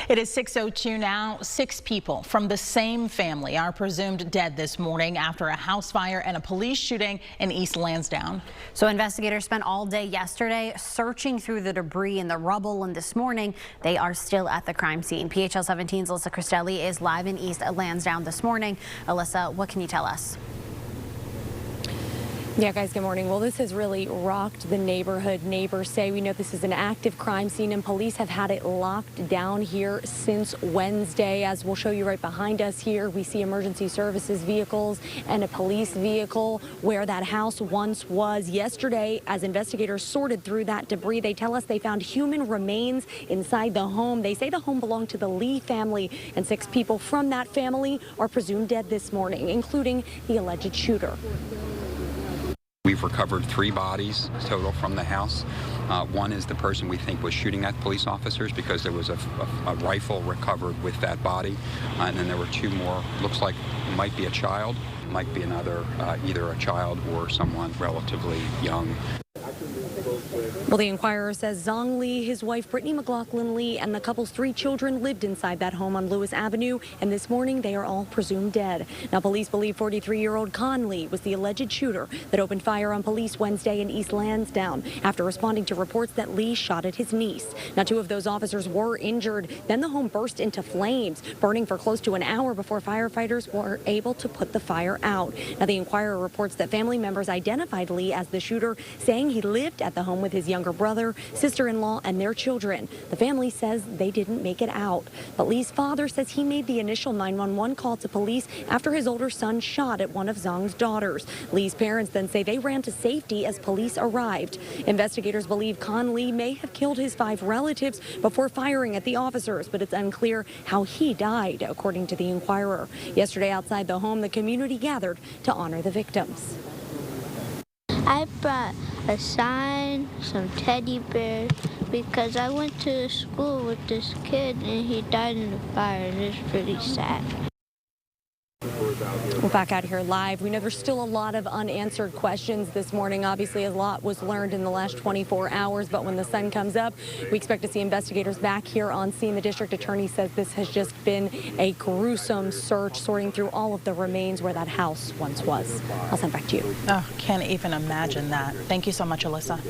It is 6:02 now. 6 people from the same family are presumed dead this morning after a house fire and a police shooting in East Lansdowne. So investigators spent all day yesterday searching through the debris and the rubble, and this morning they are still at the crime scene. PHL 17's Alyssa Cristelli is live in East Lansdowne this morning. Alyssa, what can you tell us? Yeah, guys, good morning. Well, this has really rocked the neighborhood. Neighbors say, we know this is an active crime scene and police have had it locked down here since Wednesday. As we'll show you right behind us here, we see emergency services vehicles and a police vehicle where that house once was. Yesterday, as investigators sorted through that debris, they tell us they found human remains inside the home. They say the home belonged to the Lee family, and 6 people from that family are presumed dead this morning, including the alleged shooter. We've recovered 3 bodies total from the house. One is the person we think was shooting at police officers because there was a rifle recovered with that body. And then there were 2 more. Looks like it might be a child, might be another, either a child or someone relatively young. Well, the Inquirer says Zong Lee, his wife Brittany McLaughlin Lee, and the couple's 3 children lived inside that home on Lewis Avenue, and this morning they are all presumed dead. Now, police believe 43-year-old Canh Lee was the alleged shooter that opened fire on police Wednesday in East Lansdowne after responding to reports that Lee shot at his niece. Now, 2 of those officers were injured. Then the home burst into flames, burning for close to an hour before firefighters were able to put the fire out. Now, the Inquirer reports that family members identified Lee as the shooter, saying he lived at the home with his younger brother, sister-in-law, and their children. The family says they didn't make it out. But Lee's father says he made the initial 911 call to police after his older son shot at one of Zong's daughters. Lee's parents then say they ran to safety as police arrived. Investigators believe Canh Lee may have killed his 5 relatives before firing at the officers, but it's unclear how he died, according to the Inquirer. Yesterday outside the home, the community gathered to honor the victims. I brought a sign, some teddy bears, because I went to school with this kid and he died in the fire, and it's pretty sad. We're back out here live. We know there's still a lot of unanswered questions this morning. Obviously, a lot was learned in the last 24 hours, but when the sun comes up, we expect to see investigators back here on scene. The district attorney says this has just been a gruesome search, sorting through all of the remains where that house once was. I'll send back to you. Oh, can't even imagine that. Thank you so much, Alyssa.